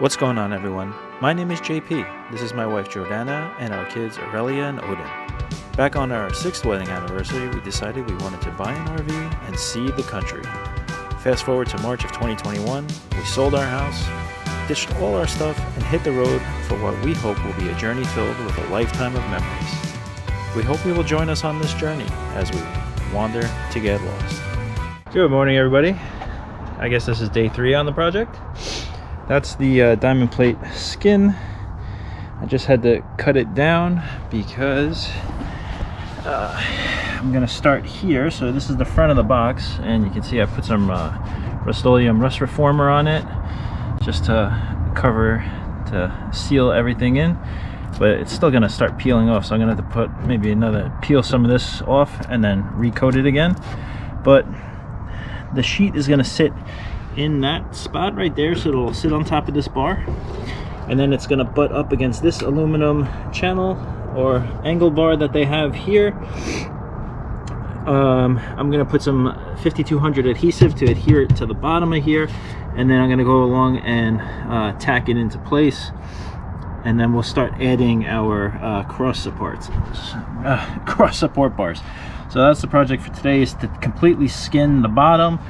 What's going on, everyone? My name is JP. This is my wife Jordana and our kids Aurelia and Odin. Back on our 6th wedding anniversary, we decided we wanted to buy an RV and see the country. Fast forward to March of 2021, we sold our house, ditched all our stuff, and hit the road for what we hope will be a journey filled with a lifetime of memories. We hope you will join us on this journey as we wander to get lost. Good morning, everybody. I guess this is day 3 on the project. That's the diamond plate skin. I just had to cut it down because I'm gonna start here. So this is the front of the box, and you can see I put some Rust-Oleum rust reformer on it just to cover, to seal everything in, but it's still gonna start peeling off, so I'm gonna have to put maybe peel some of this off and then recoat it again. But the sheet is gonna sit in that spot right there, so it'll sit on top of this bar, and then it's going to butt up against this aluminum channel or angle bar that they have here. I'm going to put some 5200 adhesive to adhere it to the bottom of here, and then I'm going to go along and tack it into place, and then we'll start adding our cross support bars. So that's the project for today, is to completely skin the bottom,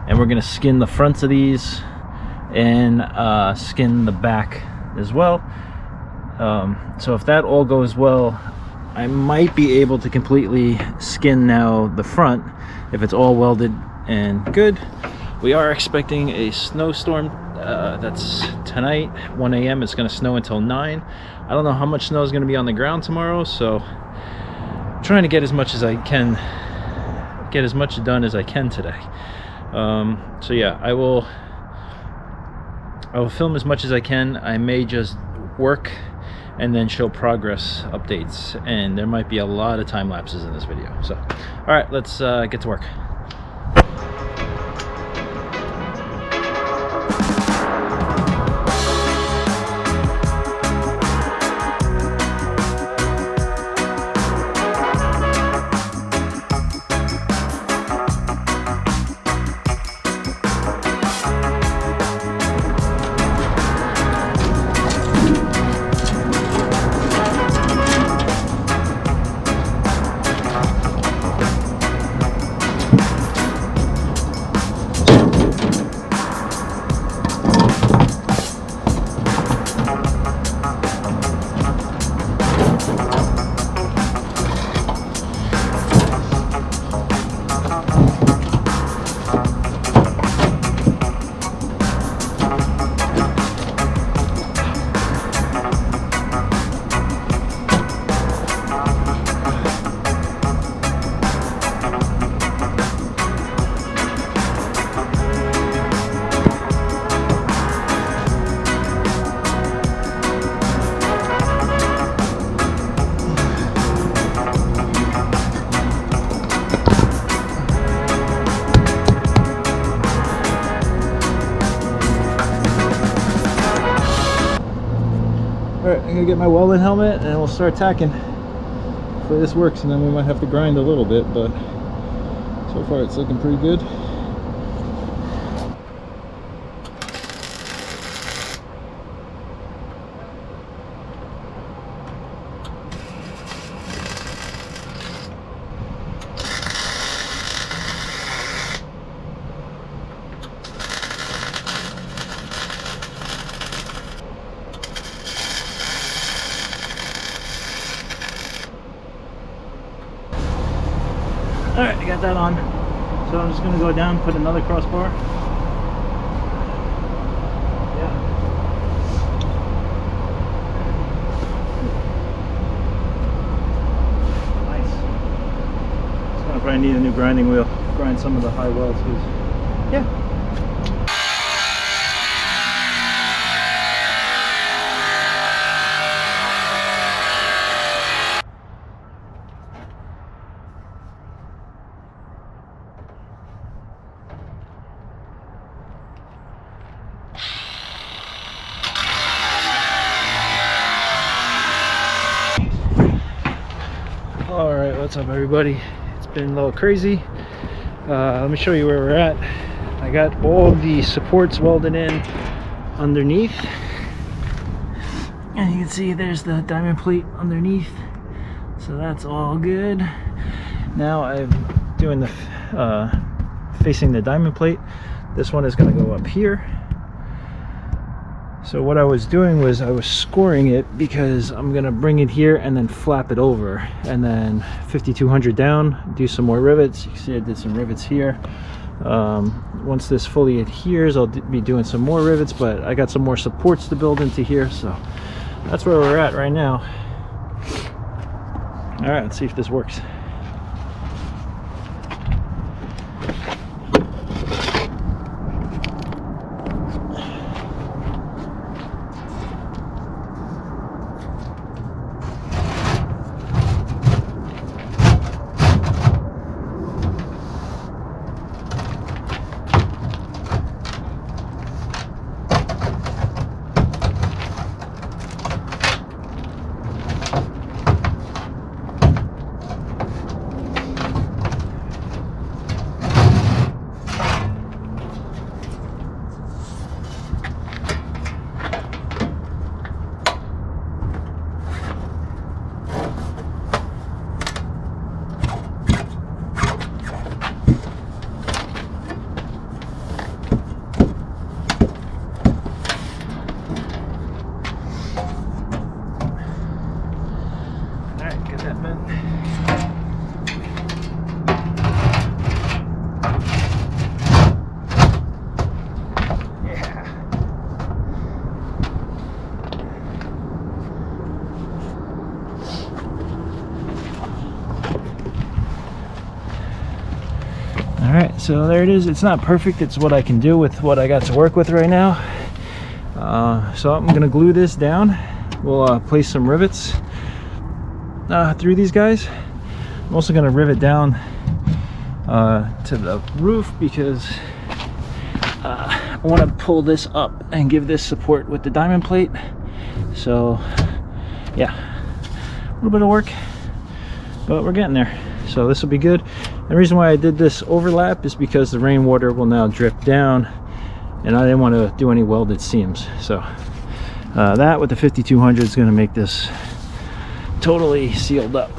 and we're going to skin the fronts of these and skin the back as well. So if that all goes well, I might be able to completely skin now the front if it's all welded and good. We are expecting a snowstorm. That's tonight, 1 a.m. It's going to snow until 9. I don't know how much snow is going to be on the ground tomorrow, so I'm trying to get as much as I can, get as much done as I can today. So yeah, I will film as much as I can. I may just work and then show progress updates, and there might be a lot of time lapses in this video. So all right, let's get to work. Alright, I'm gonna get my welding helmet and we'll start tacking. Hopefully this works, and then we might have to grind a little bit, but so far it's looking pretty good. Alright, I got that on. So I'm just going to go down, put another crossbar. Yeah. Nice. Just going to probably need a new grinding wheel. Grind some of the high welds, because, yeah. Alright, what's up, everybody? It's been a little crazy. Let me show you where we're at. I got all the supports welded in underneath. And you can see there's the diamond plate underneath, so that's all good. Now I'm doing the facing the diamond plate. This one is going to go up here. So what I was doing was I was scoring it because I'm going to bring it here and then flap it over, and then 5200 down, do some more rivets. You can see I did some rivets here. Once this fully adheres, I'll be doing some more rivets, but I got some more supports to build into here, so that's where we're at right now. All right, let's see if this works. Alright, so there it is. It's not perfect. It's what I can do with what I got to work with right now. So I'm going to glue this down. We'll place some rivets through these guys. I'm also going to rivet down to the roof because I want to pull this up and give this support with the diamond plate. So yeah, a little bit of work, but we're getting there. So this will be good. The reason why I did this overlap is because the rainwater will now drip down, and I didn't want to do any welded seams. So that with the 5200 is going to make this totally sealed up.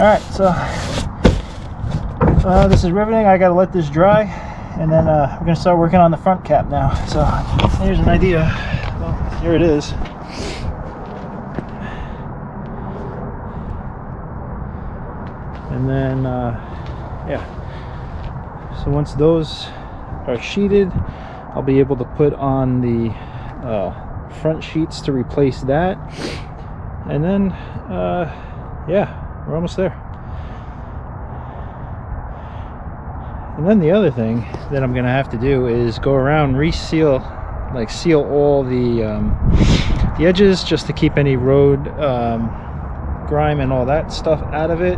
Alright, so this is riveting. I gotta let this dry, and then we're gonna start working on the front cap now. So here's an idea. Well, here it is. And then yeah, so once those are sheeted, I'll be able to put on the front sheets to replace that, and then yeah, we're almost there. And then the other thing that I'm gonna have to do is go around, reseal, like seal all the edges, just to keep any road grime and all that stuff out of it.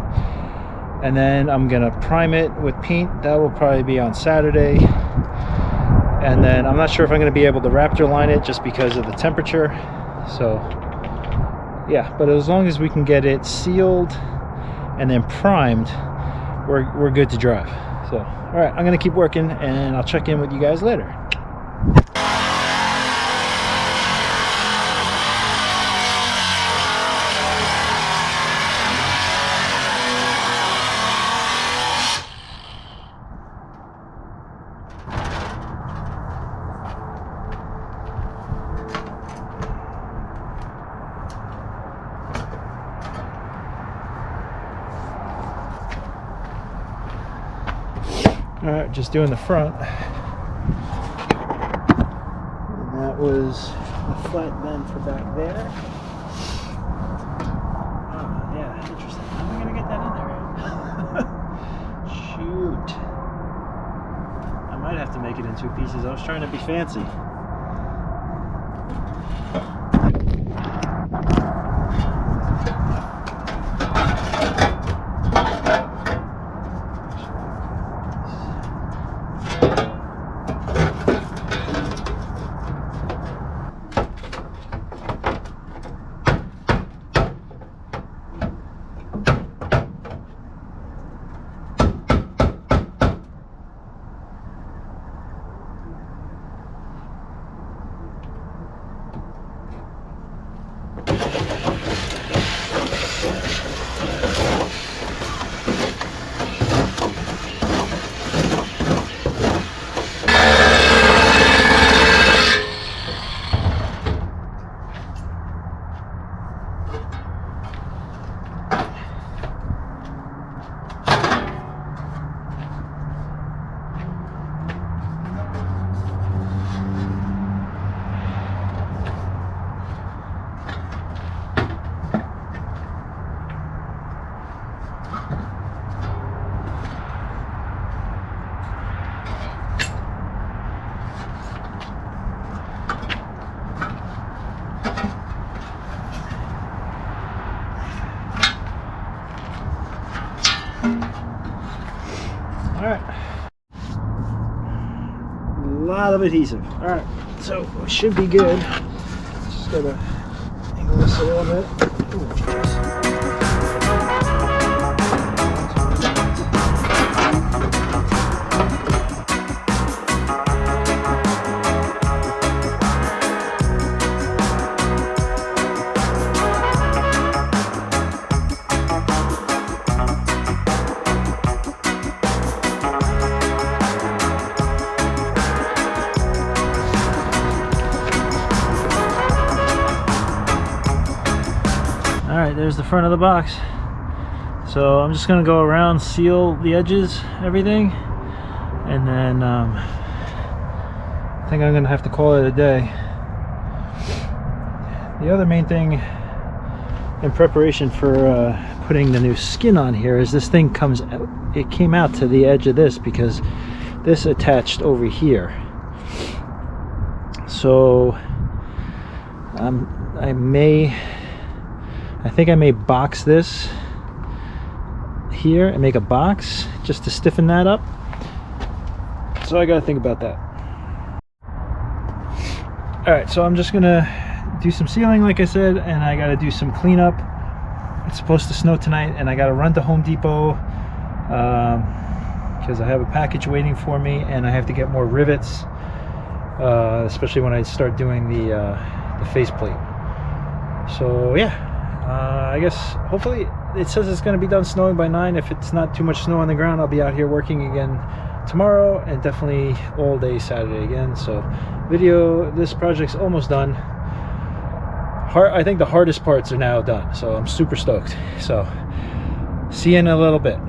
And then I'm gonna prime it with paint. That will probably be on Saturday. And then I'm not sure if I'm gonna be able to Raptor line it just because of the temperature. So yeah, but as long as we can get it sealed and then primed, we're good to drive. So all right, I'm gonna keep working, and I'll check in with you guys later. All right, just doing the front. And that was the flat bend for back there. make it in 2 pieces. I was trying to be fancy. Lot of adhesive. All right, so it should be good. Just gotta angle this a little bit. Ooh, geez. Alright, there's the front of the box. So I'm just gonna go around, seal the edges, everything, and then I think I'm gonna have to call it a day. The other main thing in preparation for putting the new skin on here is this thing comes out, it came out to the edge of this because this attached over here. So I think I may box this here and make a box just to stiffen that up. So I gotta think about that. Alright, so I'm just gonna do some sealing like I said, and I gotta do some cleanup. It's supposed to snow tonight and I gotta run to Home Depot because I have a package waiting for me and I have to get more rivets, especially when I start doing the faceplate. So yeah. I guess hopefully it says it's going to be done snowing by 9. If it's not too much snow on the ground, I'll be out here working again tomorrow and definitely all day Saturday again. So this project's almost done. I think the hardest parts are now done, so I'm super stoked. So see you in a little bit.